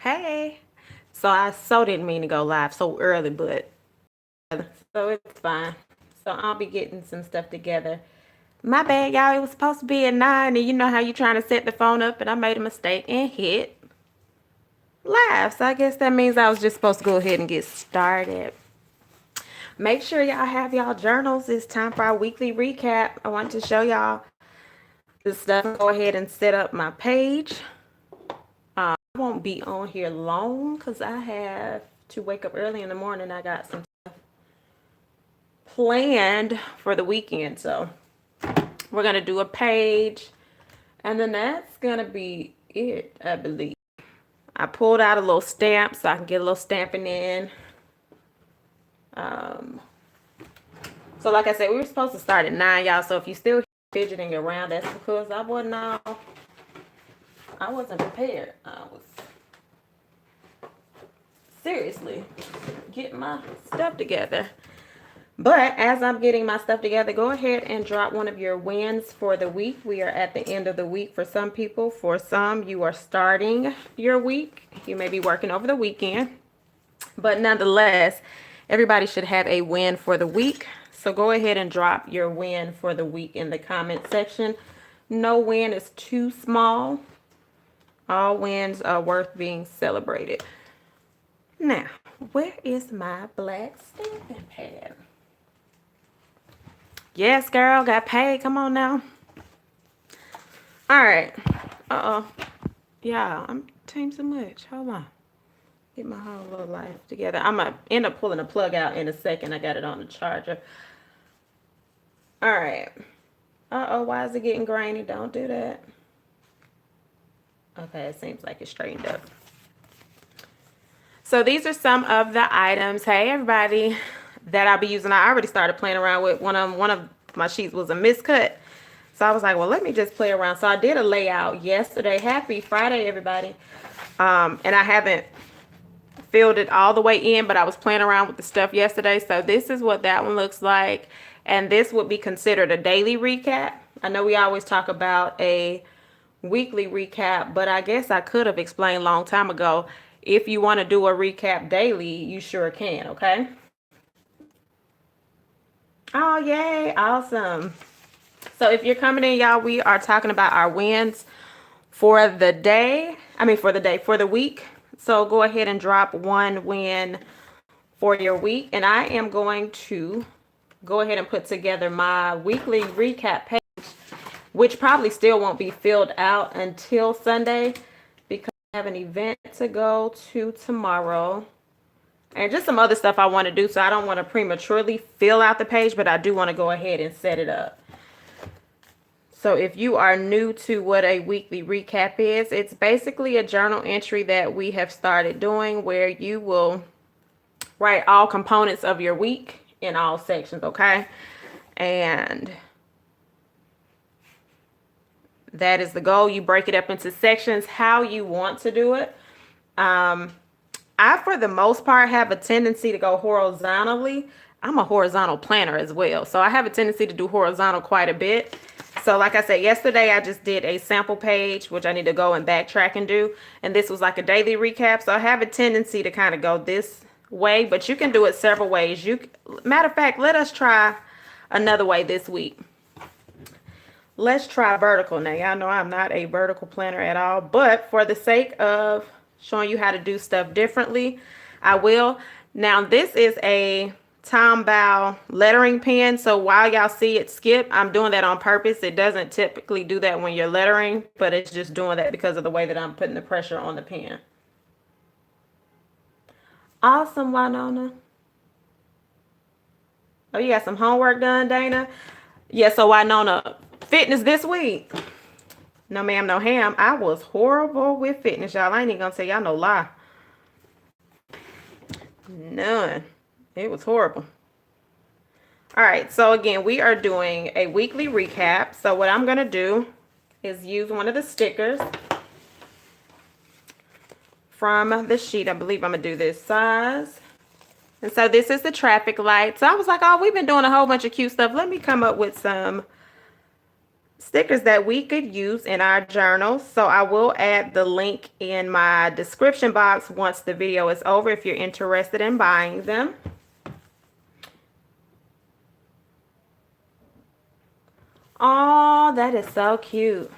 Hey. So I so didn't mean to go live so early, but so it's fine. So I'll be getting some stuff together. My bad, y'all. It was supposed to be at 9, and you know how you trying to set the phone up, and I made a mistake and hit live. So I guess that means I was just supposed to go ahead and get started. Make sure y'all have y'all journals. It's time for our weekly recap. I want to show y'all this stuff. Go ahead and set up my page. I won't be on here long because I have to wake up early in the morning. I got some stuff planned for the weekend. So we're going to do a page. And then that's going to be it, I believe. I pulled out a little stamp so I can get a little stamping in. So like I said, we were supposed to start at 9, y'all. So if you still fidgeting around, that's because I wasn't prepared. I was seriously getting my stuff together. But as I'm getting my stuff together, go ahead and drop one of your wins for the week. We are at the end of the week for some people. For some, you are starting your week. You may be working over the weekend. But nonetheless, everybody should have a win for the week. So go ahead and drop your win for the week in the comment section. No win is too small. All wins are worth being celebrated. Now, where is my black stamping pad? Yes, girl, got paid. Come on now. All right. Yeah, I'm changing so much. Hold on. Get my whole little life together. I'm going to end up pulling the plug out in a second. I got it on the charger. All right. Why is it getting grainy? Don't do that. Okay, it seems like it's straightened up. So these are some of the items. Hey, everybody, that I'll be using. I already started playing around with one of my sheets was a miscut. So I was like, well, let me just play around. So I did a layout yesterday. Happy Friday, everybody. And I haven't filled it all the way in, but I was playing around with the stuff yesterday. So this is what that one looks like. And this would be considered a daily recap. I know we always talk about a weekly recap, but I guess I could have explained a long time ago. If you want to do a recap daily, you sure can, okay? Oh, yay. Awesome. So if you're coming in, y'all, we are talking about our wins for the day. For the week. So go ahead and drop one win for your week. And I am going to go ahead and put together my weekly recap page, which probably still won't be filled out until Sunday because I have an event to go to tomorrow. And just some other stuff I want to do. So I don't want to prematurely fill out the page, but I do want to go ahead and set it up. So if you are new to what a weekly recap is, it's basically a journal entry that we have started doing where you will write all components of your week in all sections, okay? And that is the goal. You break it up into sections how you want to do it. I, for the most part, have a tendency to go horizontally. I'm a horizontal planner as well. So I have a tendency to do horizontal quite a bit. So like I said, yesterday I just did a sample page, which I need to go and backtrack and do. And this was like a daily recap. So I have a tendency to kind of go this way, but you can do it several ways. Matter of fact, let us try another way this week. Let's try vertical. Now, y'all know I'm not a vertical planner at all, but for the sake of showing you how to do stuff differently, I will. Now, this is a Tom Bow lettering pen. So while y'all see it skip, I'm doing that on purpose. It doesn't typically do that when you're lettering, but it's just doing that because of the way that I'm putting the pressure on the pen. Awesome, Winona. Oh, you got some homework done, Dana? Yeah, so Winona, fitness this week. No, ma'am, no ham. I was horrible with fitness, y'all. I ain't even gonna tell y'all no lie. None. It was horrible. All right, so again, we are doing a weekly recap. So what I'm gonna do is use one of the stickers from the sheet. I believe I'm gonna do this size. And so this is the traffic light. So I was like, oh, we've been doing a whole bunch of cute stuff. Let me come up with some stickers that we could use in our journals. So I will add the link in my description box once the video is over if you're interested in buying them. Oh, that is so cute.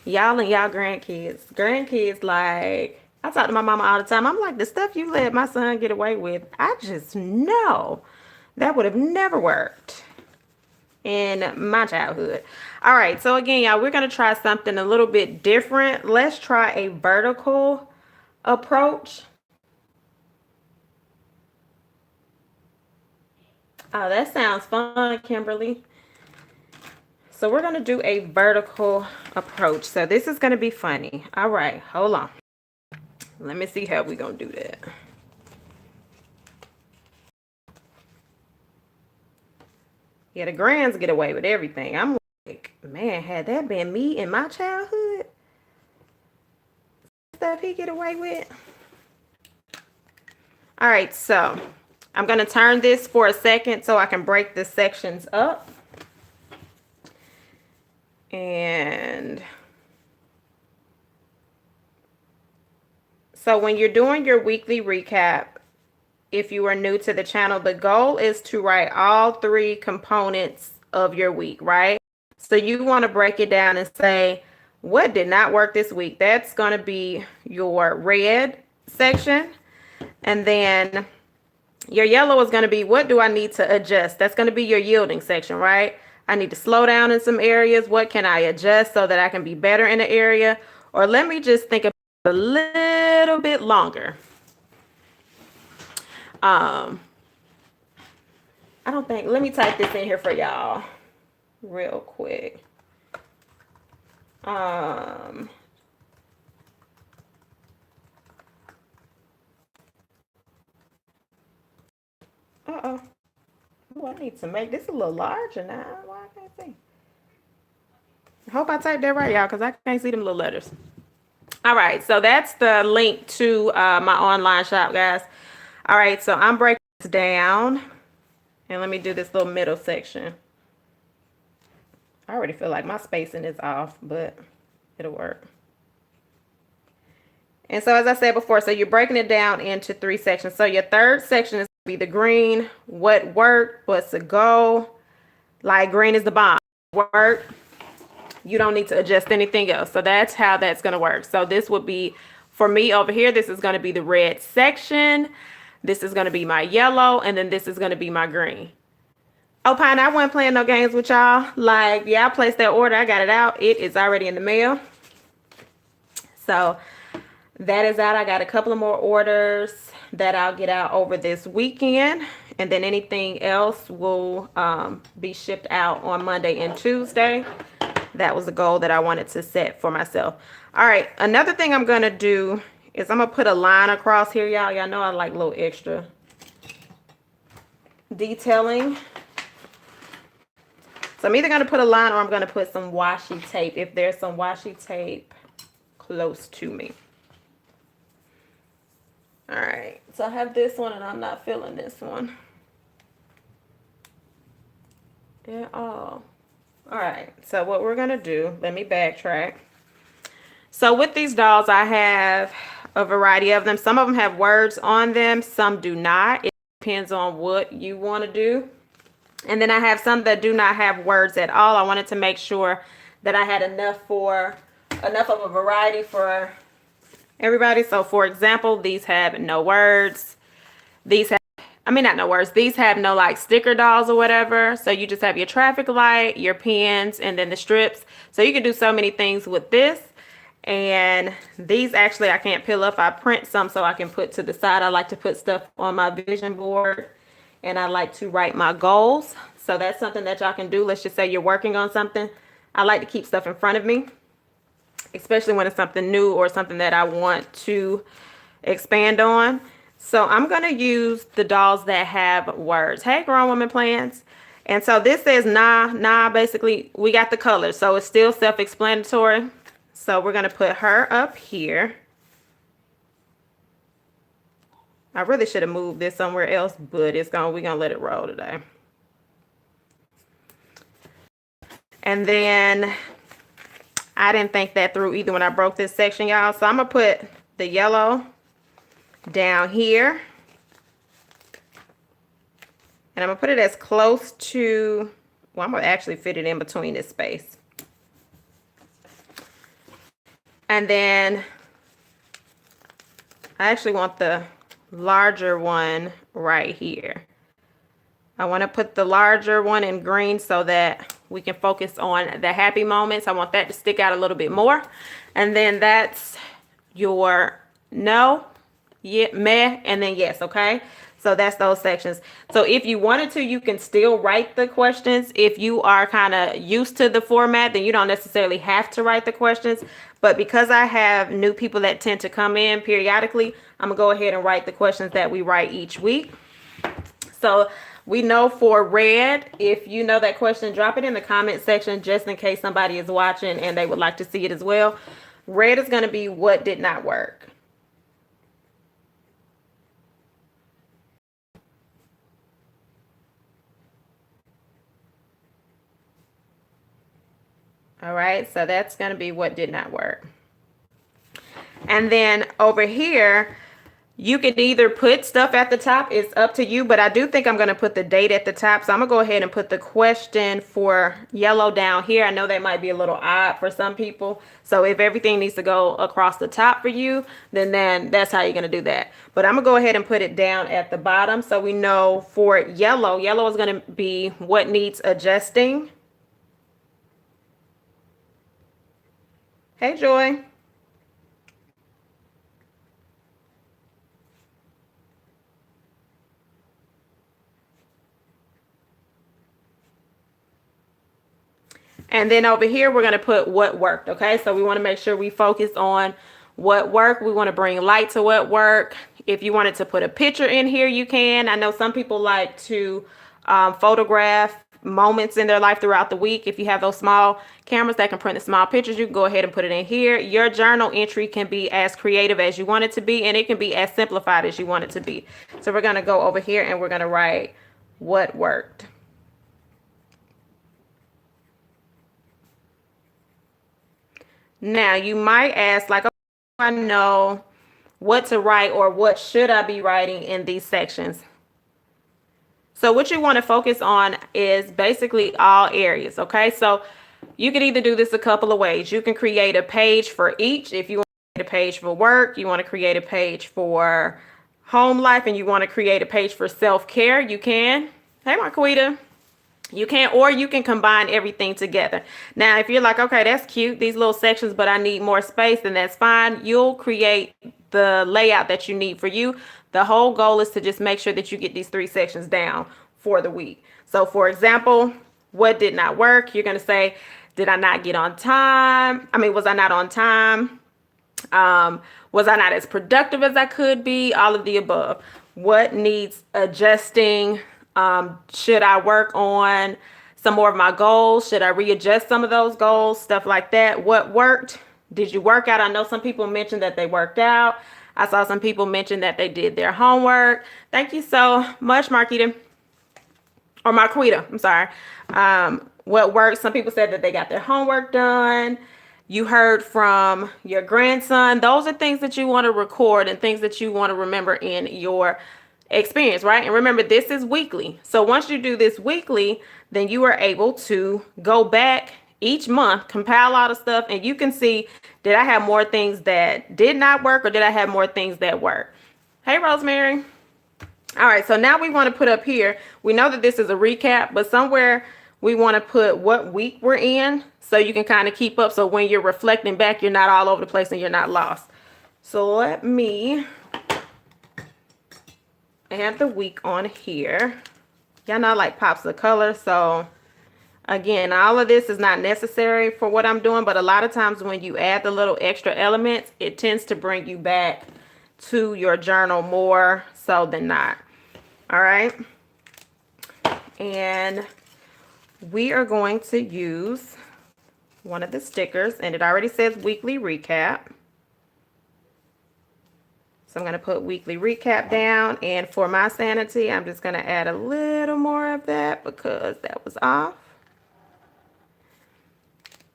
Y'all and y'all grandkids. Grandkids, like, I talk to my mama all the time. I'm like, the stuff you let my son get away with, I just know that would have never worked in my childhood. All right, so again, y'all, we're going to try something a little bit different. Let's try a vertical approach. Oh, that sounds fun, Kimberly. So we're going to do a vertical approach. So this is going to be funny. All right, hold on. Let me see how we're going to do that. Yeah, the grands get away with everything. I'm like, man, had that been me in my childhood, stuff he get away with. All right, so I'm going to turn this for a second so I can break the sections up. And so when you're doing your weekly recap, if you are new to the channel, the goal is to write all 3 components of your week, right? So you want to break it down and say, what did not work this week? That's going to be your red section. And then your yellow is going to be, what do I need to adjust? That's going to be your yielding section, right? I need to slow down in some areas. What can I adjust so that I can be better in the area? Or let me just think about it a little bit longer. I don't think, let me type this in here for y'all real quick. Uh-oh. Oh, I need to make this a little larger now. Why I can't see? I hope I typed that right, y'all, because I can't see them little letters. All right, so that's the link to my online shop, guys. All right, so I'm breaking this down. And let me do this little middle section. I already feel like my spacing is off, but it'll work. And so as I said before, so you're breaking it down into 3 sections. So your third section is going to be the green. What worked? What's the goal? Like green is the bomb. Work. You don't need to adjust anything else. So that's how that's going to work. So this would be, for me over here, this is going to be the red section. This is going to be my yellow. And then this is going to be my green. Oh, Pine, I wasn't playing no games with y'all. Like, yeah, I placed that order. I got it out. It is already in the mail. So that is out. I got a couple of more orders that I'll get out over this weekend. And then anything else will be shipped out on Monday and Tuesday. That was the goal that I wanted to set for myself. All right. Another thing I'm going to do is I'm going to put a line across here, y'all. Y'all know I like a little extra detailing. So I'm either going to put a line or I'm going to put some washi tape if there's some washi tape close to me. All right. So I have this one and I'm not feeling this one at all. All right. So what we're going to do, let me backtrack. So with these dolls, I have a variety of them. Some of them have words on them. Some do not. It depends on what you want to do. And then I have some that do not have words at all. I wanted to make sure that I had enough of a variety for everybody. So for example, these have no words. These have, not no words. These have no like sticker dolls or whatever. So you just have your traffic light, your pins, and then the strips. So you can do so many things with this. And these actually I can't peel up. I print some so I can put to the side. I like to put stuff on my vision board. And I like to write my goals. So that's something that y'all can do. Let's just say you're working on something. I like to keep stuff in front of me, especially when it's something new or something that I want to expand on. So I'm going to use the dolls that have words. Hey, grown woman plans. And so this says nah. Basically, we got the colors. So it's still self-explanatory. So we're going to put her up here. I really should have moved this somewhere else, but we're gonna let it roll today. And then I didn't think that through either when I broke this section, y'all. So I'm going to put the yellow down here. And I'm going to put it as close to, well, I'm going to actually fit it in between this space. And then I actually want the larger one right here. I want to put the larger one in green so that we can focus on the happy moments. I want that to stick out a little bit more. And then that's your no, yeah, meh, and then yes, okay? So that's those sections. So if you wanted to, you can still write the questions. If you are kind of used to the format, then you don't necessarily have to write the questions. But because I have new people that tend to come in periodically, I'm going to go ahead and write the questions that we write each week. So we know for red, if you know that question, drop it in the comment section just in case somebody is watching and they would like to see it as well. Red is going to be what did not work. All right, so that's going to be what did not work. And then over here, you can either put stuff at the top. It's up to you, but I do think I'm going to put the date at the top. So I'm going to go ahead and put the question for yellow down here. I know that might be a little odd for some people. So if everything needs to go across the top for you, then that's how you're going to do that. But I'm going to go ahead and put it down at the bottom. So we know for yellow is going to be what needs adjusting. Hey, Joy. And then over here, we're going to put what worked. Okay, so we want to make sure we focus on what worked. We want to bring light to what worked. If you wanted to put a picture in here, you can. I know some people like to photograph moments in their life throughout the week. If you have those small cameras that can print the small pictures, you can go ahead and put it in here. Your journal entry can be as creative as you want it to be, and it can be as simplified as you want it to be. So we're going to go over here and we're going to write what worked. Now you might ask, like, oh, I know what to write or what should I be writing in these sections. So what you want to focus on is basically all areas. Okay, so you can either do this a couple of ways. You can create a page for each. If you want to create a page for work, you want to create a page for home life, and you want to create a page for self-care, you can. Hey, Marquita. You can, or you can combine everything together. Now, if you're like, okay, that's cute, these little sections, but I need more space, then that's fine. You'll create the layout that you need for you. The whole goal is to just make sure that you get these 3 sections down for the week. So for example, what did not work? You're going to say, did I not get on time? Was I not on time? Was I not as productive as I could be? All of the above. What needs adjusting? Should I work on some more of my goals? Should I readjust some of those goals? Stuff like that. What worked? Did you work out? I know some people mentioned that they worked out. I saw some people mention that they did their homework. Thank you so much, Marquita. Or Marquita, I'm sorry. What worked? Some people said that they got their homework done. You heard from your grandson. Those are things that you want to record and things that you want to remember in your experience, right? And remember, this is weekly. So once you do this weekly, then you are able to go back each month, compile all the stuff, and you can see, did I have more things that did not work, or did I have more things that work? Hey, Rosemary. All right, so now we want to put up here, we know that this is a recap, but somewhere we want to put what week we're in so you can kind of keep up. So when you're reflecting back, you're not all over the place and you're not lost. So let me add the week on here. Y'all know I like pops of color. So again, all of this is not necessary for what I'm doing, but a lot of times when you add the little extra elements, it tends to bring you back to your journal more so than not. All right. And we are going to use one of the stickers, and it already says weekly recap. So I'm going to put weekly recap down, and for my sanity, I'm just going to add a little more of that because that was off.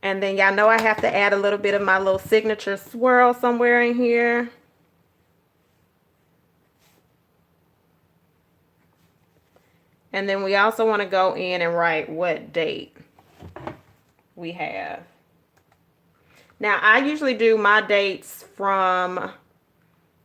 And then y'all know I have to add a little bit of my little signature swirl somewhere in here. And then we also want to go in and write what date we have. Now, I usually do my dates from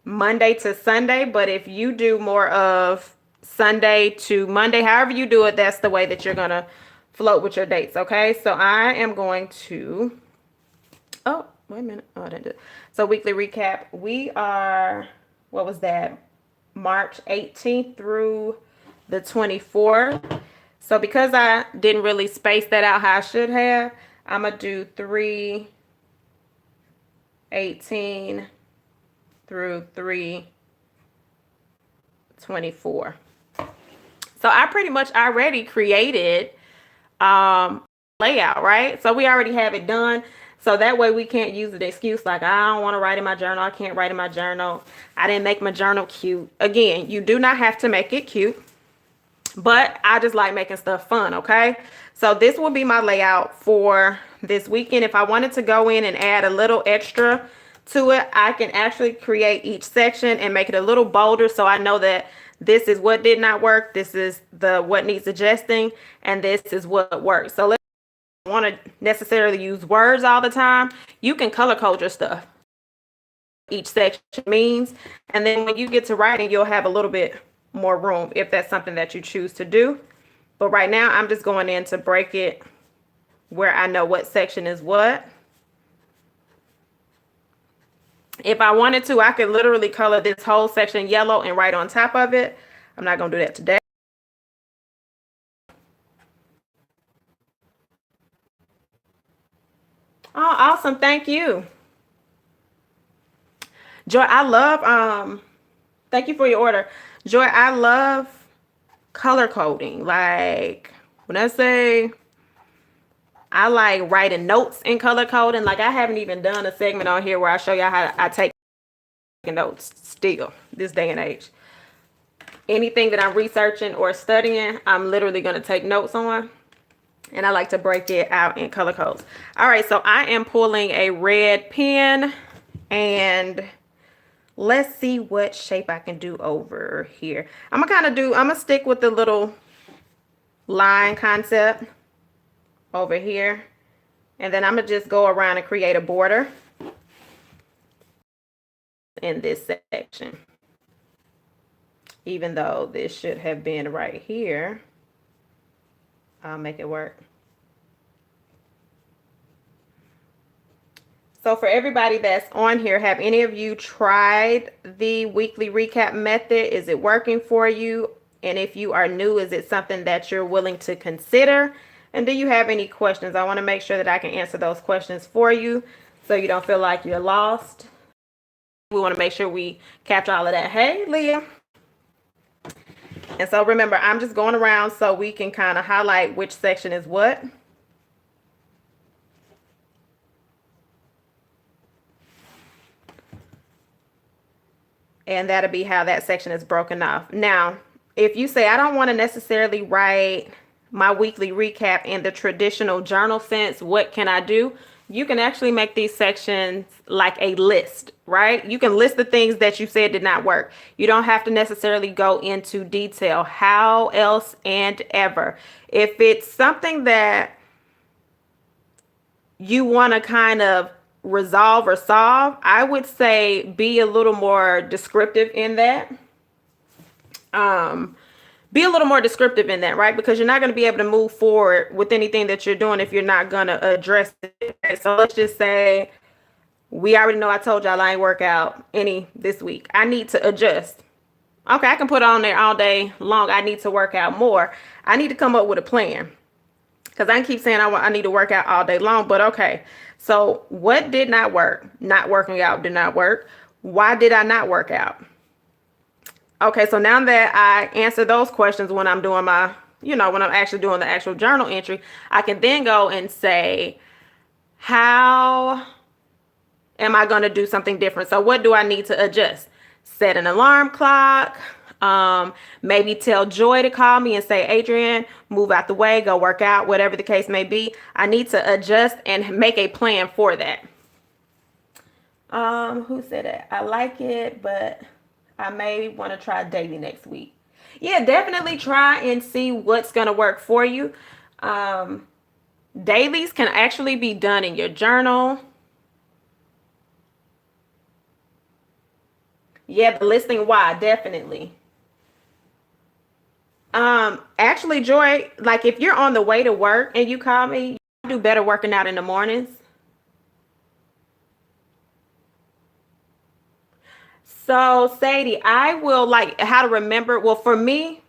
Monday to Sunday, but if you do more of Sunday to Monday, however you do it, that's the way that you're going to float with your dates, okay? So I am going to, oh, wait a minute. Oh, I didn't do it. So weekly recap, we are, what was that? March 18th through the 24th. So because I didn't really space that out how I should have, I'm going to do 3/18 through 3/24. So I pretty much already created layout, right? So we already have it done. So that way we can't use the excuse like, I don't want to write in my journal. I can't write in my journal. I didn't make my journal cute. Again, you do not have to make it cute, but I just like making stuff fun, okay? So this will be my layout for this weekend. If I wanted to go in and add a little extra to it, I can actually create each section and make it a little bolder so I know that this is what did not work, this is the what needs adjusting, and this is what works. So let's want to necessarily use words all the time. You can color code your stuff. Each section means, and then when you get to writing, you'll have a little bit more room if that's something that you choose to do. But right now, I'm just going in to break it where I know what section is what. If I wanted to, I could literally color this whole section yellow and write on top of it. I'm not going to do that today. Oh, awesome. Thank you. Joy, I love, thank you for your order. Joy, I love color coding. Like when I say I like writing notes in color coding, like I haven't even done a segment on here where I show y'all how I take notes still this day and age. Anything that I'm researching or studying, I'm literally going to take notes on, and I like to break it out in color codes. All right, so I am pulling a red pen, and let's see what shape I can do over here. I'm gonna stick with the little line concept over here, and then I'm gonna just go around and create a border in this section. Even though this should have been right here, I'll make it work. So for everybody that's on here, have any of you tried the weekly recap method? Is it working for you? And if you are new, is it something that you're willing to consider? And do you have any questions? I want to make sure that I can answer those questions for you so you don't feel like you're lost. We want to make sure we capture all of that. Hey, Leah. And so remember, I'm just going around so we can kind of highlight which section is what. And that'll be how that section is broken off. Now, if you say, I don't want to necessarily write my weekly recap in the traditional journal sense, what can I do? You can actually make these sections like a list, right? You can list the things that you said did not work. You don't have to necessarily go into detail. How else and ever. If it's something that you want to kind of resolve or solve, I would say be a little more descriptive in that. Be a little more descriptive in that, right? Because you're not going to be able to move forward with anything that you're doing if you're not going to address it. So let's just say we already know I told y'all I ain't work out any this week. I need to adjust. Okay, I can put on there all day long. I need to work out more. I need to come up with a plan. Because I can keep saying I need to work out all day long. But okay, so what did not work? Not working out did not work. Why did I not work out? Okay, so now that I answer those questions when I'm doing my, when I'm actually doing the actual journal entry, I can then go and say, how am I going to do something different? So what do I need to adjust? Set an alarm clock, Maybe tell Joy to call me and say, Adrian, move out the way, go work out, whatever the case may be. I need to adjust and make a plan for that. Who said that? I like it, but I may want to try daily next week. Yeah, definitely try and see what's going to work for you. Dailies can actually be done in your journal. Yeah, the listing why, definitely. Actually, Joy, like if you're on the way to work and you call me, you do better working out in the mornings. So, Sadie, I will like how to remember. Well, for me,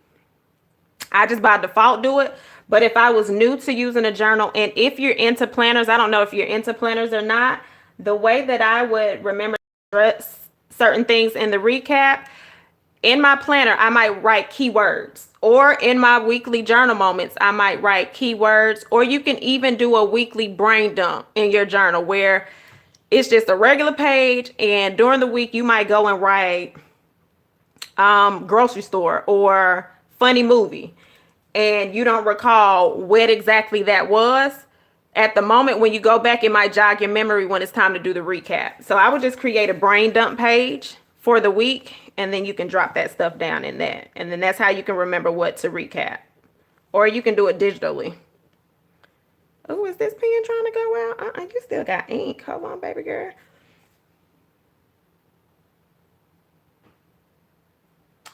I just by default do it. But if I was new to using a journal, and if you're into planners, I don't know if you're into planners or not, the way that I would remember certain things in the recap, in my planner, I might write keywords. Or in my weekly journal moments, I might write keywords. Or you can even do a weekly brain dump in your journal where it's just a regular page. And during the week, you might go and write grocery store or funny movie. And you don't recall what exactly that was. At the moment when you go back, it might jog your memory when it's time to do the recap. So I would just create a brain dump page for the week, and then you can drop that stuff down in that. And then that's how you can remember what to recap. Or you can do it digitally. Oh, is this pen trying to go out? You still got ink. Hold on, baby girl.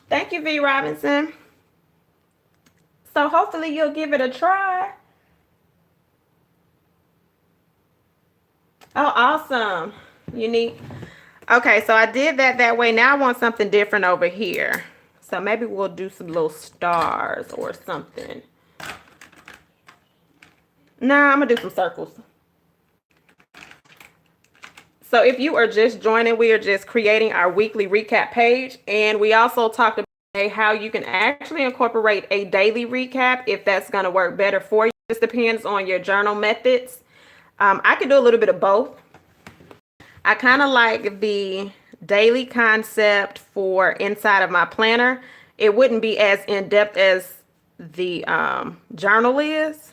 Thank you, V. Robinson. So hopefully you'll give it a try. Oh, awesome. Unique. Okay, so I did that way. Now I want something different over here. So maybe we'll do some little stars or something. Nah, I'm going to do some circles. So if you are just joining, we are just creating our weekly recap page. And we also talked about how you can actually incorporate a daily recap if that's going to work better for you. This depends on your journal methods. I could do a little bit of both. I kind of like the daily concept for inside of my planner. It wouldn't be as in-depth as the journal is,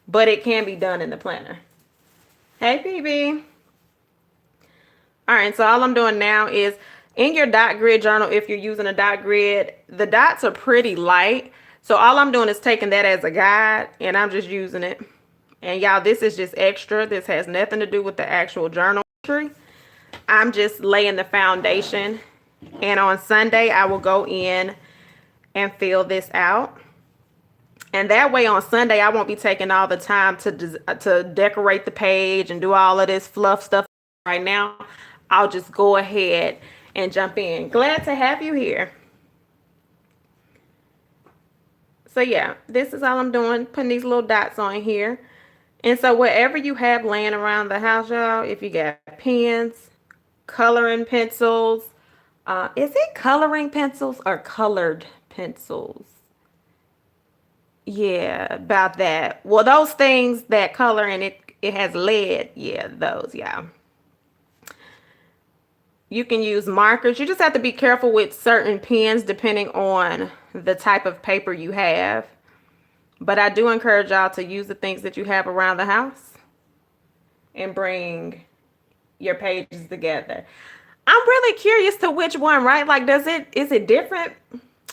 but it can be done in the planner. Hey, PB. All right, so all I'm doing now is in your dot grid journal, if you're using a dot grid, the dots are pretty light. So all I'm doing is taking that as a guide, and I'm just using it. And y'all, this is just extra. This has nothing to do with the actual journal entry. I'm just laying the foundation. And on Sunday, I will go in and fill this out. And that way on Sunday, I won't be taking all the time to decorate the page and do all of this fluff stuff right now. I'll just go ahead and jump in. Glad to have you here. So yeah, this is all I'm doing, putting these little dots on here. And so whatever you have laying around the house, y'all, if you got pens, coloring pencils, is it coloring pencils or colored pencils? Yeah, about that. Well, those things that color and it has lead. Yeah, those, yeah. You can use markers. You just have to be careful with certain pens depending on the type of paper you have. But I do encourage y'all to use the things that you have around the house and bring your pages together. I'm really curious to which one, right? Like, is it different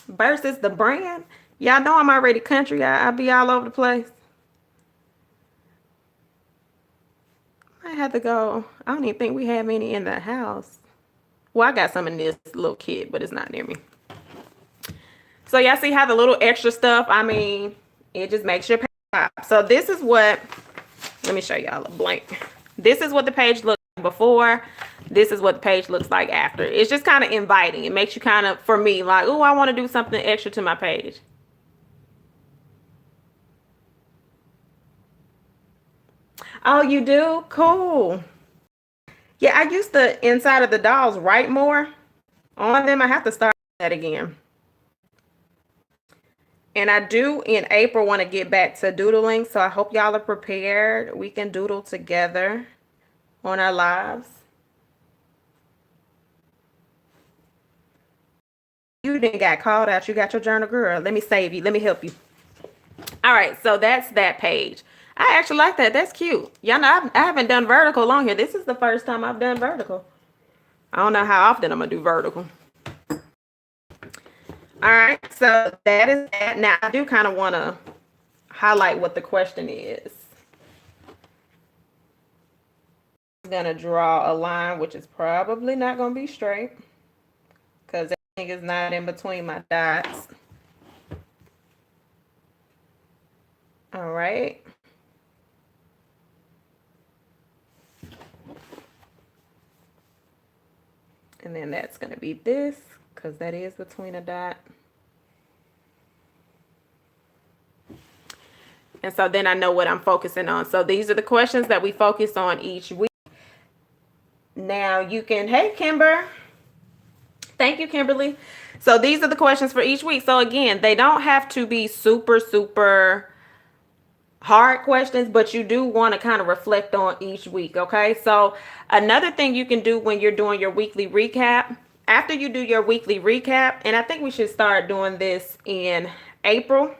versus the brand? Y'all know I'm already country. I be all over the place. I have to go. I don't even think we have any in the house. Well, I got some in this little kit, but it's not near me. So y'all see how the little extra stuff, I mean, it just makes your page pop. So this is what, let me show y'all a blank. This is what the page looked like before. This is what the page looks like after. It's just kind of inviting. It makes you kind of, for me, like, oh, I want to do something extra to my page. Oh, you do? Cool. Yeah, I used to, inside of the dolls, write more on them. I have to start that again. And I do in April want to get back to doodling. So I hope y'all are prepared. We can doodle together on our lives. You didn't got called out. You got your journal, girl. Let me save you. Let me help you. All right, so that's that page. I actually like that. That's cute. Y'all know I haven't done vertical on here. This is the first time I've done vertical. I don't know how often I'm gonna do vertical. All right, so that is that. Now I do kind of want to highlight what the question is. I'm gonna draw a line, which is probably not gonna be straight because everything is not in between my dots. All right. And then that's going to be this because that is between a dot. And so then I know what I'm focusing on. So these are the questions that we focus on each week. Now you can, hey, Kimber. Thank you, Kimberly. So these are the questions for each week. So again, they don't have to be super, super hard questions, but you do want to kind of reflect on each week. Okay. So another thing you can do when you're doing your weekly recap, after you do your weekly recap, and I think we should start doing this in April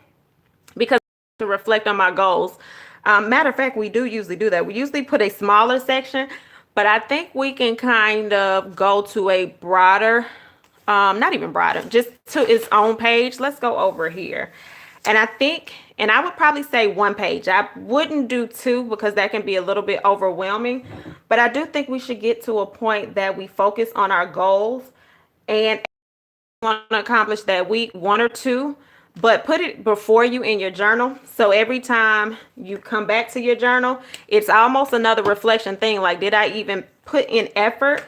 because to reflect on my goals. Matter of fact, we do usually do that. We usually put a smaller section, but I think we can kind of go to a broader, not even broader, just to its own page. Let's go over here. And I think, and I would probably say one page. I wouldn't do two because that can be a little bit overwhelming. But I do think we should get to a point that we focus on our goals and want to accomplish that week, one or two, but put it before you in your journal. So every time you come back to your journal, it's almost another reflection thing. Like, did I even put in effort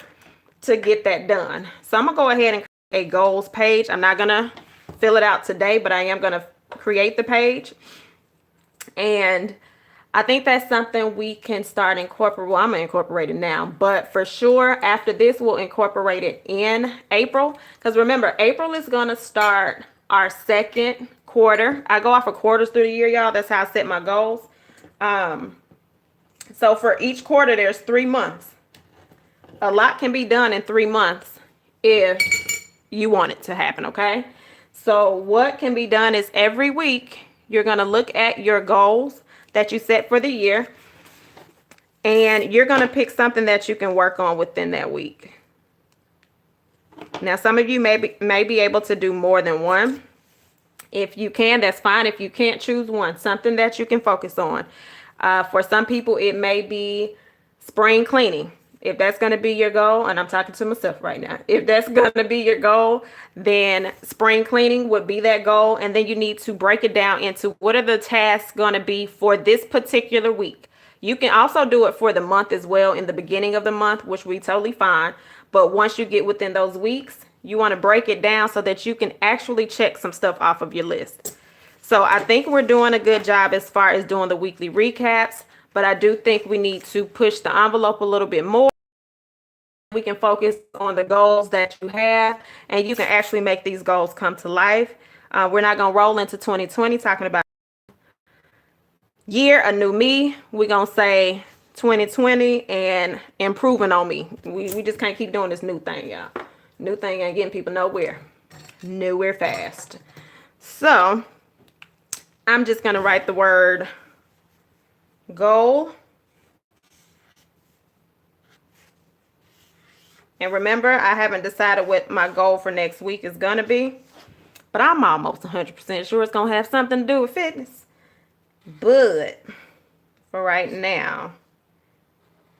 to get that done? So I'm going to go ahead and create a goals page. I'm not going to fill it out today, but I am going to create the page. And I think that's something we can start incorporating. Well, I'm gonna incorporate it now, but for sure after this we'll incorporate it in April, because remember, April is gonna start our second quarter. I go off of quarters through the year, y'all. That's how I set my goals. So for each quarter there's 3 months. A lot can be done in 3 months if you want it to happen. Okay, so what can be done is every week you're going to look at your goals that you set for the year, and you're going to pick something that you can work on within that week. Now, some of you may be able to do more than one. If you can, that's fine. If you can't, choose one, something that you can focus on. For some people, it may be spring cleaning. If that's going to be your goal, and I'm talking to myself right now, if that's going to be your goal, then spring cleaning would be that goal. And then you need to break it down into what are the tasks going to be for this particular week. You can also do it for the month as well in the beginning of the month, which we totally fine. But once you get within those weeks, you want to break it down so that you can actually check some stuff off of your list. So I think we're doing a good job as far as doing the weekly recaps, but I do think we need to push the envelope a little bit more. We can focus on the goals that you have, and you can actually make these goals come to life. We're not going to roll into 2020 talking about year, a new me. We're going to say 2020 and improving on me. We just can't keep doing this new thing, y'all. New thing ain't getting people nowhere fast. So I'm just going to write the word goal. And remember, I haven't decided what my goal for next week is going to be, but I'm almost 100% sure it's going to have something to do with fitness. But for right now,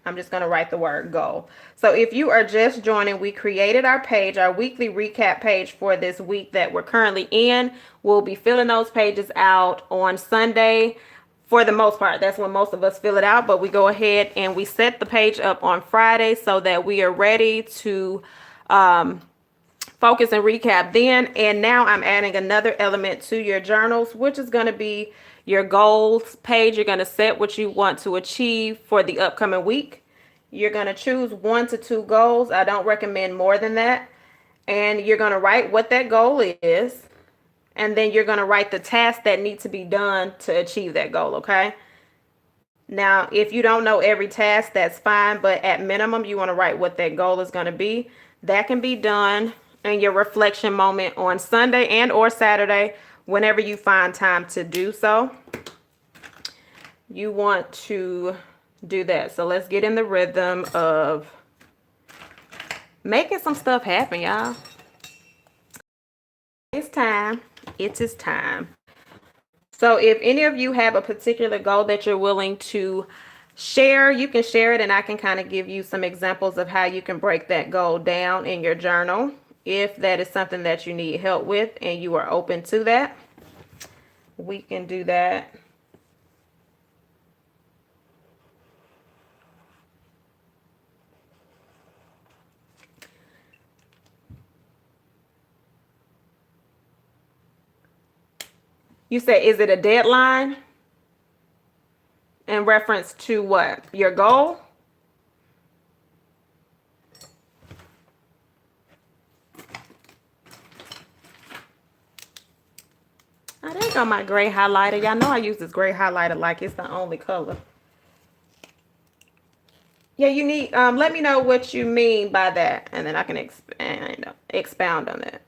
I'm just going to write the word goal. So if you are just joining, we created our page, our weekly recap page for this week that we're currently in. We'll be filling those pages out on Sunday. For the most part, that's when most of us fill it out, but we go ahead and we set the page up on Friday so that we are ready to focus and recap then. And now I'm adding another element to your journals, which is going to be your goals page. You're going to set what you want to achieve for the upcoming week. You're going to choose 1 to 2 goals. I don't recommend more than that. And you're going to write what that goal is. And then you're going to write the tasks that need to be done to achieve that goal, okay? Now, if you don't know every task, that's fine. But at minimum, you want to write what that goal is going to be. That can be done and your reflection moment on Sunday and or Saturday, whenever you find time to do so. You want to do that. So let's get in the rhythm of making some stuff happen, y'all. It's time. It is time. So if any of you have a particular goal that you're willing to share, you can share it, and I can kind of give you some examples of how you can break that goal down in your journal. If that is something that you need help with and you are open to that, we can do that. You say, is it a deadline? In reference to what? Your goal? Oh, there you go, my gray highlighter. Y'all know I use this gray highlighter like it's the only color. Yeah, you need, let me know what you mean by that, and then I can expound on that.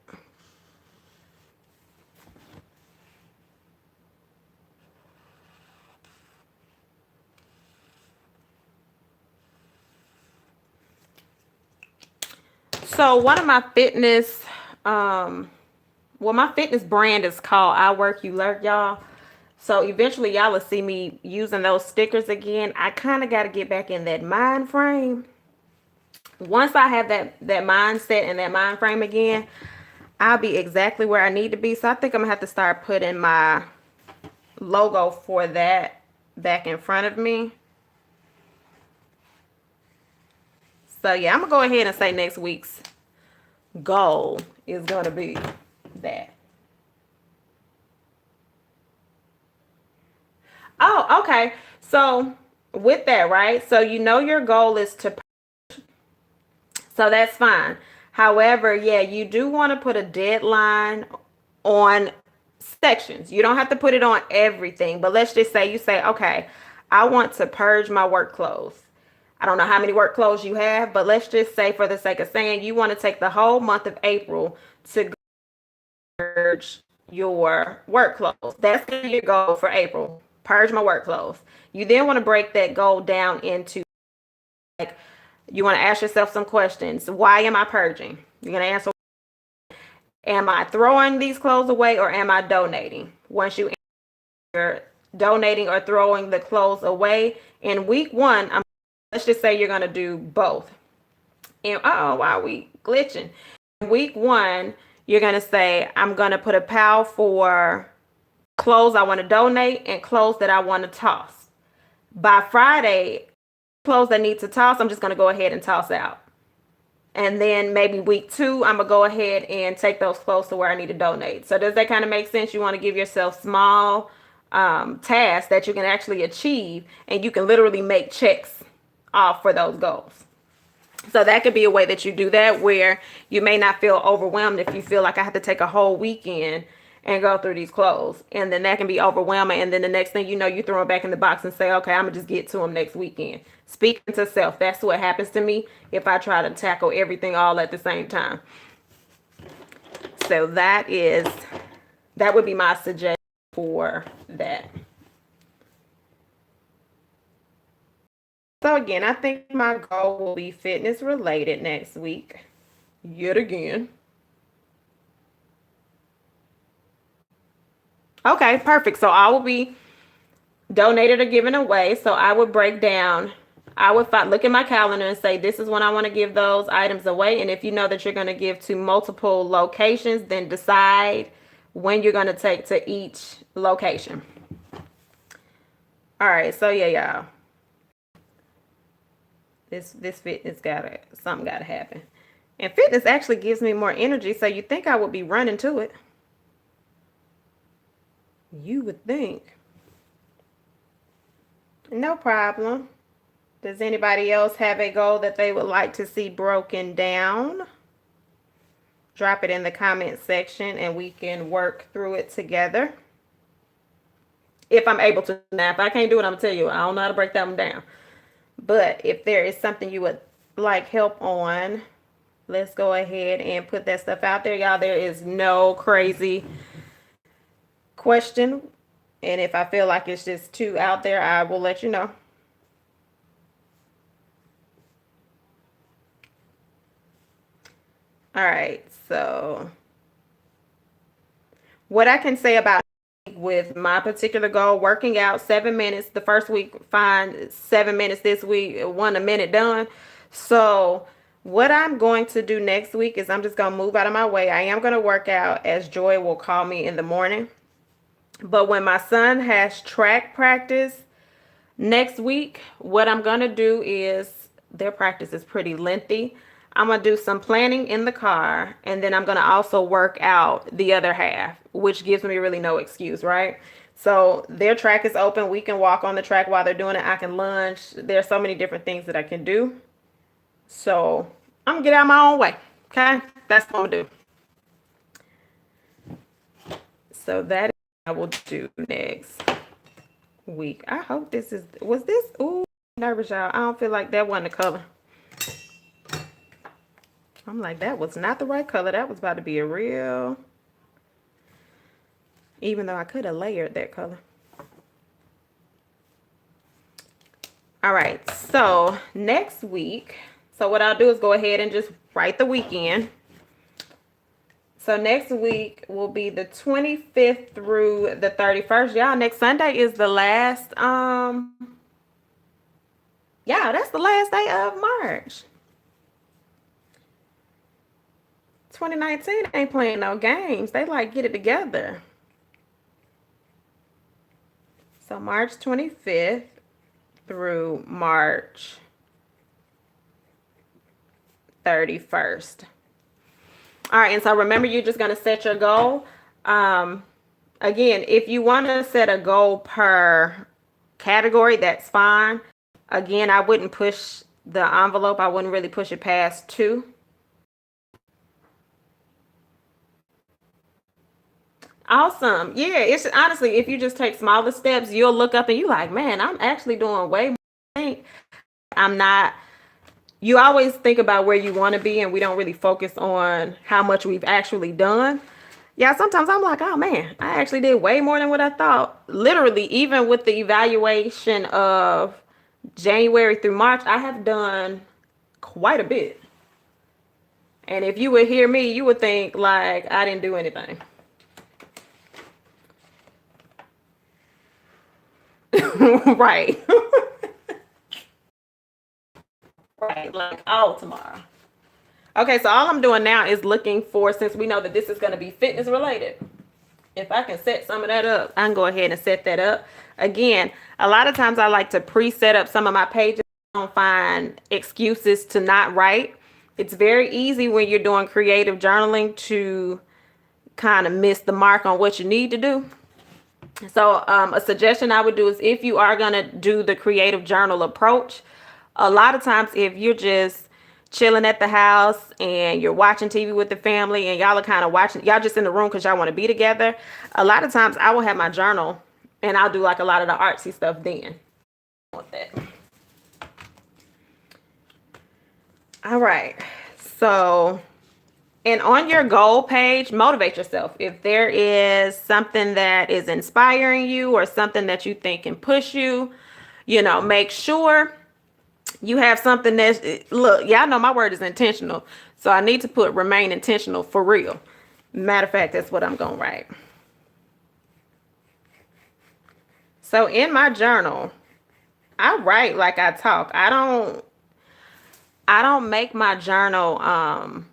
So one of my fitness, my fitness brand is called I Work You Lurk, y'all. So eventually y'all will see me using those stickers again. I kind of got to get back in that mind frame. Once I have that mindset and that mind frame again, I'll be exactly where I need to be. So I think I'm gonna have to start putting my logo for that back in front of me. So yeah, I'm gonna go ahead and say next week's goal is gonna be that. Oh, okay. So with that, right? So you know your goal is to, so that's fine. However, yeah, you do want to put a deadline on sections. You don't have to put it on everything, but let's just say you say, okay, I want to purge my work clothes. I don't know how many work clothes you have, but let's just say for the sake of saying you want to take the whole month of April to purge your work clothes. That's your goal for April. Purge my work clothes. You then want to break that goal down into, like, you want to ask yourself some questions. Why am I purging? You're going to answer, am I throwing these clothes away or am I donating? Once you answer donating or throwing the clothes away, in week one, let's just say you're going to do both. And why are we glitching? In week one, you're going to say, I'm going to put a pile for clothes I want to donate and clothes that I want to toss. By Friday, clothes that need to toss, I'm just going to go ahead and toss out. And then maybe week two, I'm going to go ahead and take those clothes to where I need to donate. So does that kind of make sense? You want to give yourself small tasks that you can actually achieve, and you can literally make checks off for those goals. So that could be a way that you do that, where you may not feel overwhelmed if you feel like I have to take a whole weekend and go through these clothes. And then that can be overwhelming. And then the next thing you know, you throw them back in the box and say, okay, I'm going to just get to them next weekend. Speaking to self, that's what happens to me if I try to tackle everything all at the same time. So that would be my suggestion for that. So again, I think my goal will be fitness related next week. Yet again. Okay, perfect. So I will be donated or given away. So I would break down, look at my calendar and say, this is when I want to give those items away. And if you know that you're going to give to multiple locations, then decide when you're going to take to each location. All right. So yeah, y'all. This fitness something gotta happen. And fitness actually gives me more energy, so you think I would be running to it. You would think. No problem. Does anybody else have a goal that they would like to see broken down? Drop it in the comment section and we can work through it together. If I'm able to. Now, if I can't do it, I'm gonna tell you, I don't know how to break that one down. But if there is something you would like help on, let's go ahead and put that stuff out there, y'all. There is no crazy question. And if I feel like it's just too out there, I will let you know. All right, so what I can say about with my particular goal, working out 7 minutes the first week, fine, 7 minutes this week, 1 minute done. So what I'm going to do next week is I'm just going to move out of my way. I am going to work out as Joy will call me in the morning. But when my son has track practice next week, what I'm going to do is, their practice is pretty lengthy. I'm going to do some planning in the car, and then I'm going to also work out the other half, which gives me really no excuse, right? So their track is open. We can walk on the track while they're doing it. I can lunge. There's so many different things that I can do. So I'm going to get out of my own way. Okay? That's what I'm going to do. So that is what I will do next week. I hope this is, was this, ooh, nervous, y'all. I don't feel like that wasn't the color. I'm like, that was not the right color. That was about to be a real, even though I could have layered that color. All right, so next week, so what I'll do is go ahead and just write the weekend. So next week will be the 25th through the 31st. Y'all, next Sunday is the last, yeah, that's the last day of March. 2019 ain't playing no games. They like get it together. So March 25th through March 31st. All right, and so remember, you're just going to set your goal. Again, if you want to set a goal per category, that's fine. Again, I wouldn't push the envelope. I wouldn't really push it past 2. Awesome. Yeah, it's honestly, if you just take smaller steps, you'll look up and you like, man, I'm actually doing way more than I think. I'm not. You always think about where you want to be, and we don't really focus on how much we've actually done. Yeah, sometimes I'm like, oh man, I actually did way more than what I thought. Literally, even with the evaluation of January through March, I have done quite a bit. And if you would hear me, you would think like I didn't do anything. Right. Right. Like, oh, tomorrow. Okay, so all I'm doing now is looking for, since we know that this is going to be fitness related, if I can set some of that up, I can go ahead and set that up. Again, a lot of times I like to pre-set up some of my pages. I don't find excuses to not write. It's very easy when you're doing creative journaling to kind of miss the mark on what you need to do. So a suggestion I would do is, if you are going to do the creative journal approach, a lot of times if you're just chilling at the house and you're watching TV with the family and y'all are kind of watching, y'all just in the room because y'all want to be together, a lot of times I will have my journal and I'll do like a lot of the artsy stuff then. Want that. All right. So, and on your goal page, motivate yourself. If there is something that is inspiring you or something that you think can push you, make sure you have something that's, look, y'all know my word is intentional. So I need to put remain intentional for real. Matter of fact, that's what I'm going to write. So in my journal, I write like I talk. I don't make my journal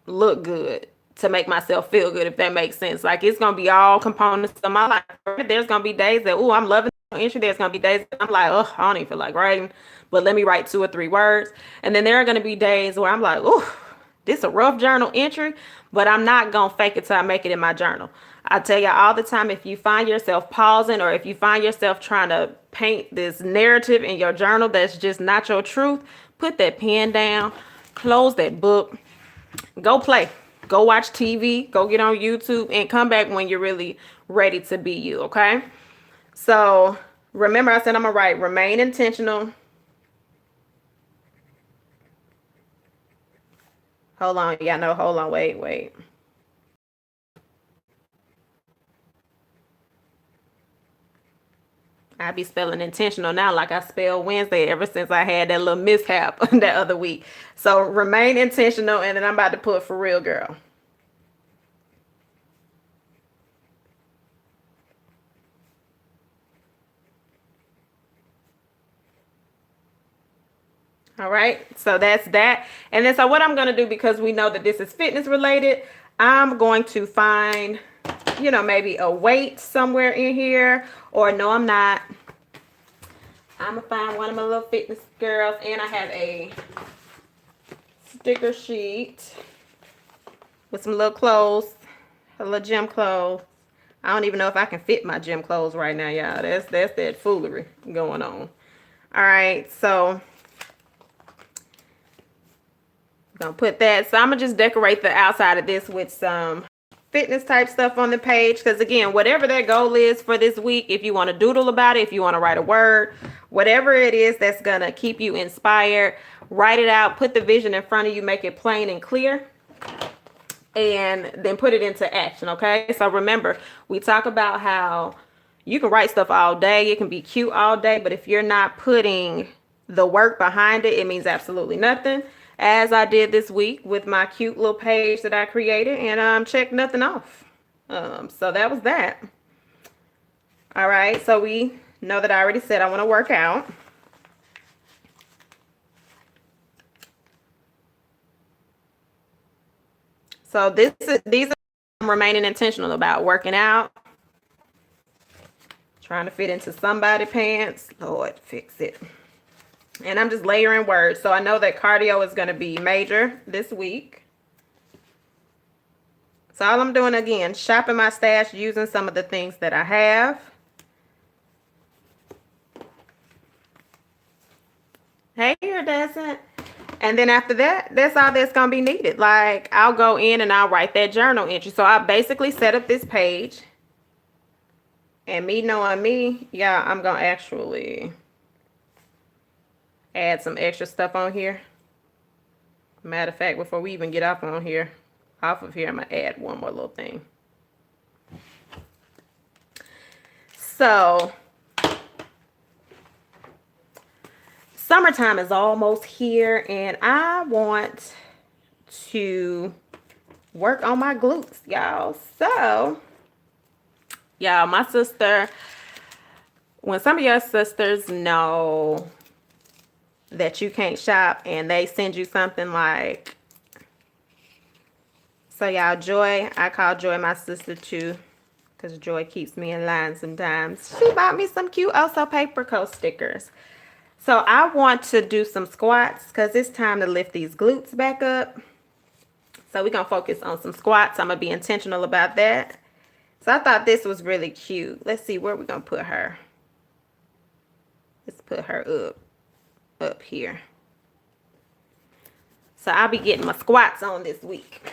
look good to make myself feel good, if that makes sense. Like, it's gonna be all components of my life. There's gonna be days that, I'm loving the entry. There's gonna be days that I'm like, oh, I don't even feel like writing, but let me write 2 or 3 words. And then there are gonna be days where I'm like, oh, this is a rough journal entry, but I'm not gonna fake it till I make it in my journal. I tell you all the time, if you find yourself pausing, or if you find yourself trying to paint this narrative in your journal that's just not your truth, put that pen down, close that book, go play, go watch TV, go get on YouTube, and come back when you're really ready to be you, okay? So remember, I said I'm gonna write remain intentional, Hold on, y'all know, hold on, wait. I be spelling intentional now like I spelled Wednesday ever since I had that little mishap that other week. So remain intentional, and then I'm about to put for real, girl. All right, so that's that. And then so what I'm going to do, because we know that this is fitness related, I'm going to find, maybe a weight somewhere in here. Or no, I'm not. I'm going to find one of my little fitness girls, and I have a sticker sheet with some little clothes, a little gym clothes. I don't even know if I can fit my gym clothes right now, y'all. That's that foolery going on. All right, so gonna put that. So I'm gonna just decorate the outside of this with some fitness type stuff on the page, because again, whatever that goal is for this week, if you want to doodle about it, if you want to write a word, whatever it is that's gonna keep you inspired, write it out, put the vision in front of you, make it plain and clear, and then put it into action. Okay, so remember, we talk about how you can write stuff all day, it can be cute all day, but if you're not putting the work behind it, it means absolutely nothing. As I did this week with my cute little page that I created, and checked nothing off. So that was that. All right, so we know that I already said I want to work out. So these are I'm remaining intentional about working out. Trying to fit into somebody's pants. Lord, fix it. And I'm just layering words. So I know that cardio is going to be major this week. So all I'm doing, again, shopping my stash, using some of the things that I have. Hey, iridescent. And then after that, that's all that's going to be needed. Like, I'll go in and I'll write that journal entry. So I basically set up this page. And me knowing me, yeah, I'm going to actually add some extra stuff on here. Matter of fact, before we even get off of here, I'm going to add one more little thing. So, summertime is almost here, and I want to work on my glutes, y'all. So, y'all, my sister, when some of your sisters know that you can't shop and they send you something like, so y'all, Joy, I call Joy my sister too, because Joy keeps me in line sometimes. She bought me some cute Also Paper Coat stickers. So I want to do some squats because it's time to lift these glutes back up. So we're going to focus on some squats. I'm going to be intentional about that. So I thought this was really cute. Let's see where we're going to put her. Let's put her up here. So I'll be getting my squats on this week.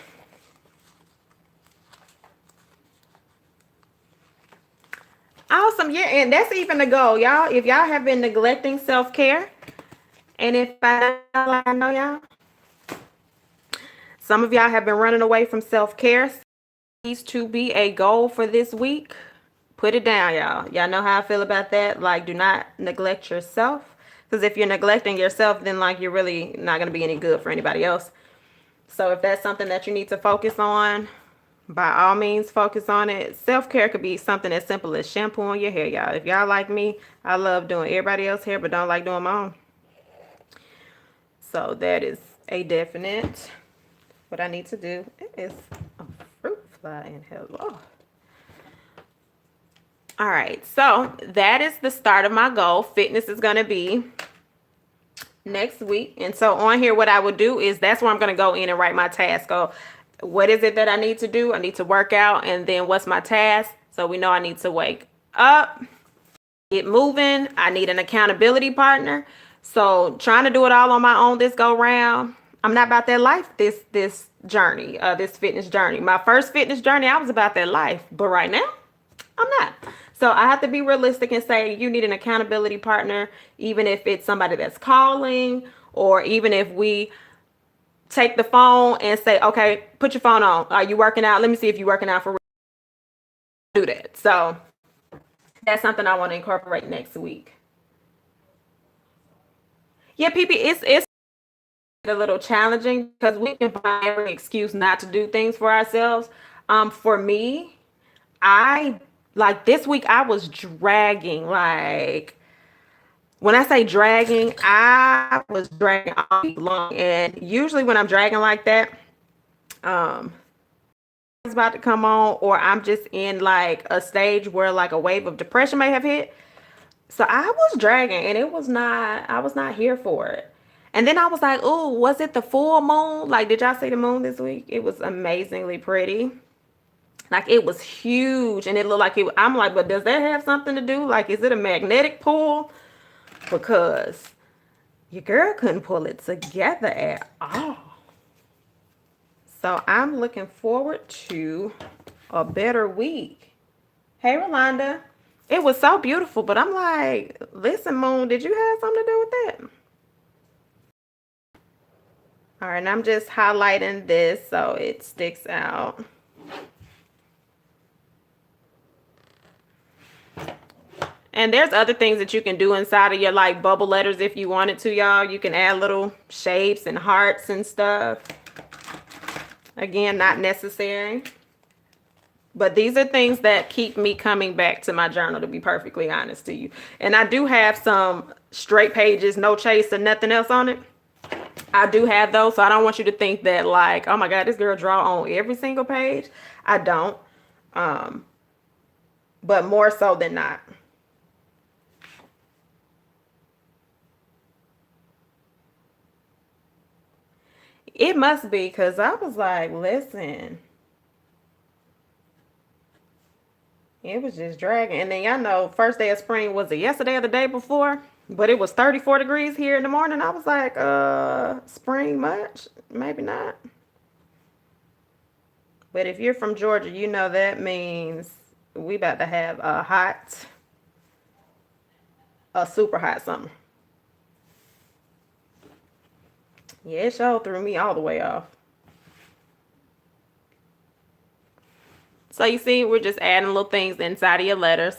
Awesome. Yeah, and that's even the goal, y'all. If y'all have been neglecting self-care, and if I know y'all, some of y'all have been running away from self-care, needs to be a goal for this week. Put it down, y'all. Y'all know how I feel about that. Like, do not neglect yourself. Because if you're neglecting yourself, then like you're really not going to be any good for anybody else. So if that's something that you need to focus on, by all means, focus on it. Self-care could be something as simple as shampooing your hair, y'all. If y'all like me, I love doing everybody else's hair, but don't like doing my own. So that is a definite. What I need to do is a fruit fly in hello. All right, so that is the start of my goal. Fitness is going to be next week. And so on here, what I would do is that's where I'm going to go in and write my task. Go, what is it that I need to do? I need to work out. And then what's my task? So we know I need to wake up, get moving. I need an accountability partner. So trying to do it all on my own this go round. I'm not about that life, this journey, this fitness journey. My first fitness journey, I was about that life. But right now, I'm not. So I have to be realistic and say you need an accountability partner, even if it's somebody that's calling, or even if we take the phone and say, okay, put your phone on. Are you working out? Let me see if you're working out for real. Do that. So that's something I want to incorporate next week. Yeah, PP, it's a little challenging because we can find every excuse not to do things for ourselves. For me, I like this week I was dragging. Like when I say dragging, I was dragging all week long. And usually when I'm dragging like that, um, it's about to come on, or I'm just in like a stage where like a wave of depression may have hit. So I was dragging and I was not here for it. And then I was like, oh, was it the full moon? Like, did y'all see the moon this week? It was amazingly pretty. Like, it was huge and it looked like it. I'm like, but does that have something to do? Like, is it a magnetic pull? Because your girl couldn't pull it together at all. So I'm looking forward to a better week. Hey, Rolanda. It was so beautiful, but I'm like, listen, Moon, did you have something to do with that? All right, and I'm just highlighting this so it sticks out. And there's other things that you can do inside of your like bubble letters if you wanted to, y'all. You can add little shapes and hearts and stuff. Again, not necessary. But these are things that keep me coming back to my journal, to be perfectly honest to you. And I do have some straight pages, no chase or nothing else on it. I do have those, so I don't want you to think that like, oh my God, this girl draw on every single page. I don't. But more so than not. It must be, because I was like, listen. It was just dragging. And then y'all know, first day of spring, was it yesterday or the day before? But it was 34 degrees here in the morning. I was like, spring much? Maybe not. But if you're from Georgia, you know that means we about to have a super hot summer. Yeah, it sure threw me all the way off. So you see, we're just adding little things inside of your letters.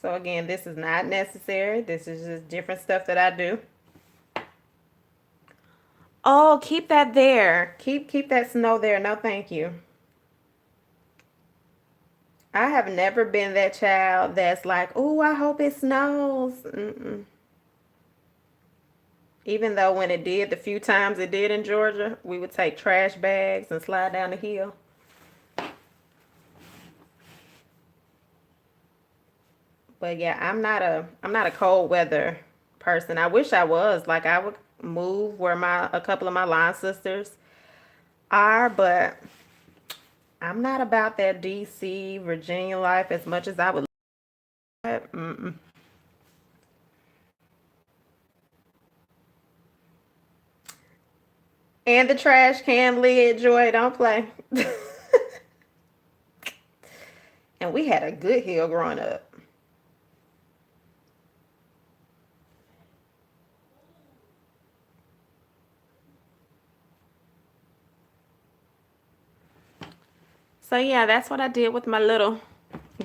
So again, this is not necessary. This is just different stuff that I do. Oh, keep that there. Keep that snow there. No, thank you. I have never been that child that's like, oh, I hope it snows. Mm-mm. Even though when it did, the few times it did in Georgia, we would take trash bags and slide down the hill. But yeah, I'm not a cold weather person. I wish I was. Like I would move where my a couple of my line sisters are, but I'm not about that DC, Virginia life as much as I would. Mm-mm. And the trash can lid, Joy, don't play. And we had a good hill growing up. So yeah, that's what I did with my little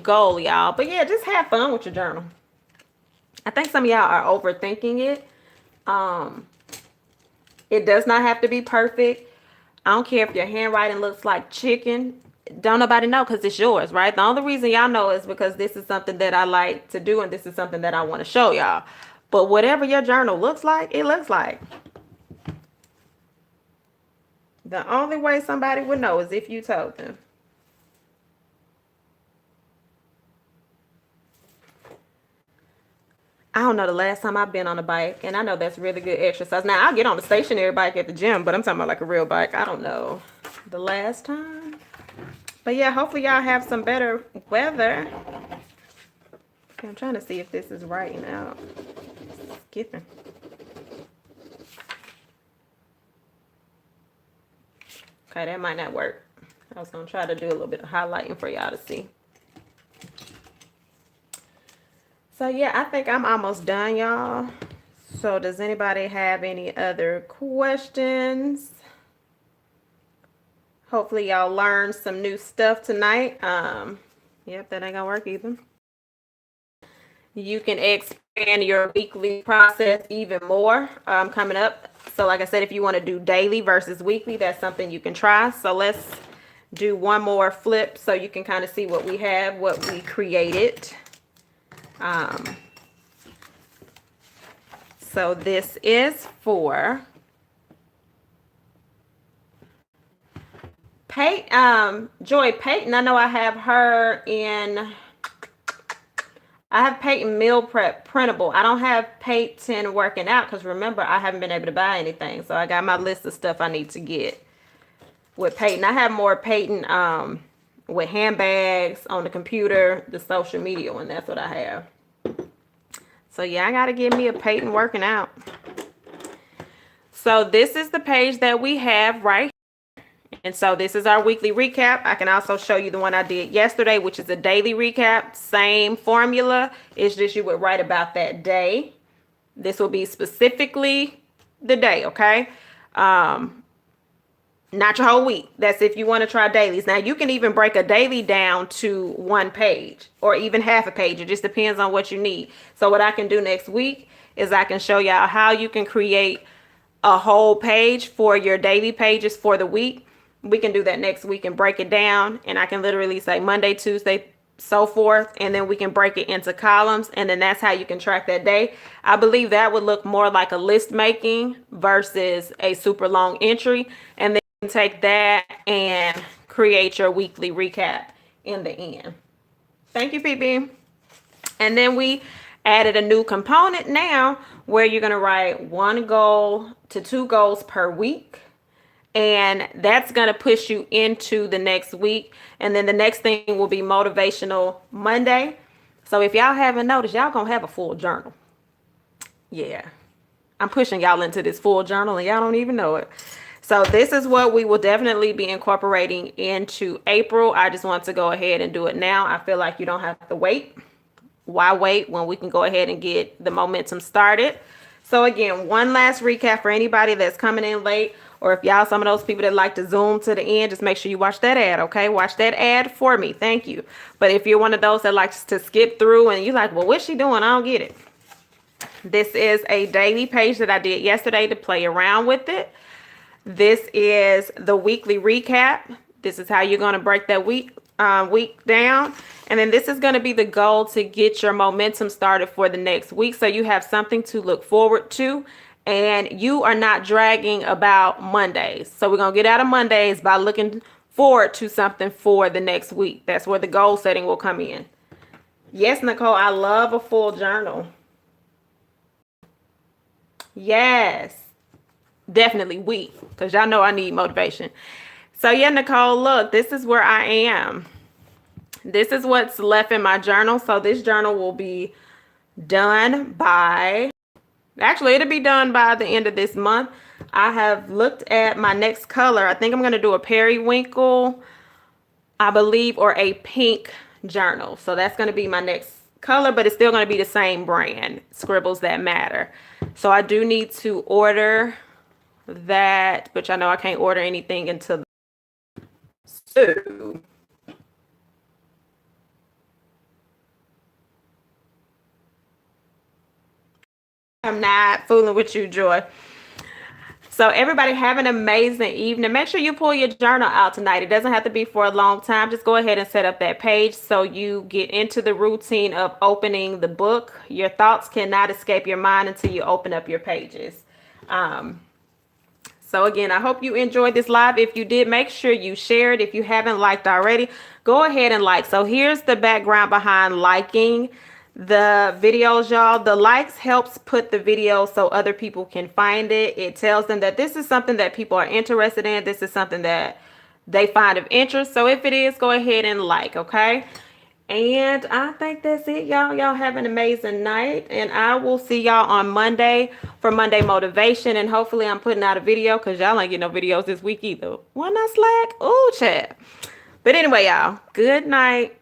goal, y'all. But yeah, just have fun with your journal. I think some of y'all are overthinking it. Um, it does not have to be perfect. I don't care if your handwriting looks like chicken. Don't nobody know because it's yours, right? The only reason y'all know is because this is something that I like to do and this is something that I want to show y'all. But whatever your journal looks like, it looks like. The only way somebody would know is if you told them. I don't know the last time I've been on a bike, and I know that's really good exercise. Now, I'll get on the stationary bike at the gym, but I'm talking about like a real bike. I don't know the last time. But yeah, hopefully y'all have some better weather. Okay, I'm trying to see if this is writing out. Skipping. Okay, that might not work. I was going to try to do a little bit of highlighting for y'all to see. So yeah, I think I'm almost done, y'all. So does anybody have any other questions? Hopefully y'all learned some new stuff tonight. Yep, that ain't gonna work either. You can expand your weekly process even more coming up. So like I said, if you want to do daily versus weekly, that's something you can try. So let's do one more flip so you can kind of see what we have, what we created. So this is for Joy Payton. I know I have her in. I have Peyton meal prep printable. I don't have Peyton working out because remember, I haven't been able to buy anything. So I got my list of stuff I need to get with Peyton. I have more Peyton with handbags on the computer, the social media one. That's what I have. So yeah, I got to get me a Peyton working out. So this is the page that we have right. And so this is our weekly recap. I can also show you the one I did yesterday, which is a daily recap. Same formula. It's just you would write about that day. This will be specifically the day, okay? Not your whole week. That's if you want to try dailies. Now, you can even break a daily down to one page or even half a page. It just depends on what you need. So what I can do next week is I can show y'all how you can create a whole page for your daily pages for the week. We can do that next week and break it down, and I can literally say Monday, Tuesday, so forth, and then we can break it into columns, and then that's how you can track that day. I believe that would look more like a list making versus a super long entry, and then you can take that and create your weekly recap in the end. Thank you, PB. And then we added a new component now where you're going to write 1 goal to 2 goals per week. And that's going to push you into the next week. And then the next thing will be Motivational Monday. So if y'all haven't noticed, y'all going to have a full journal. Yeah. I'm pushing y'all into this full journal and y'all don't even know it. So this is what we will definitely be incorporating into April. I just want to go ahead and do it now. I feel like you don't have to wait. Why wait when we can go ahead and get the momentum started? So again, one last recap for anybody that's coming in late, or if y'all some of those people that like to zoom to the end, just make sure you watch that ad, okay? Watch that ad for me. Thank you. But if you're one of those that likes to skip through and you're like, well, what's she doing? I don't get it. This is a daily page that I did yesterday to play around with it. This is the weekly recap. This is how you're going to break that week down. And then this is going to be the goal to get your momentum started for the next week. So you have something to look forward to. And you are not dragging about Mondays. So we're going to get out of Mondays by looking forward to something for the next week. That's where the goal setting will come in. Yes, Nicole, I love a full journal. Yes, definitely because y'all know I need motivation. So yeah, Nicole, look, this is where I am. This is what's left in my journal. So this journal will be done by... Actually, it'll be done by the end of this month. I have looked at my next color. I think I'm going to do a periwinkle, I believe, or a pink journal. So that's going to be my next color, but it's still going to be the same brand, Scribbles That Matter. So I do need to order that, which I know I can't order anything until... So I'm not fooling with you, Joy. So everybody have an amazing evening. Make sure you pull your journal out tonight. It doesn't have to be for a long time. Just go ahead and set up that page so you get into the routine of opening the book. Your thoughts cannot escape your mind until you open up your pages. So again, I hope you enjoyed this live. If you did, make sure you share it. If you haven't liked already, go ahead and like. So here's the background behind liking the videos, y'all. The likes helps put the video so other people can find it. It tells them that this is something that people are interested in. This is something that they find of interest. So if it is, go ahead and like, okay? And I think that's it, y'all. Y'all have an amazing night. And I will see y'all on Monday for Monday Motivation. And hopefully I'm putting out a video because y'all ain't getting no videos this week either. Why not slack? Ooh, chat. But anyway, y'all, good night.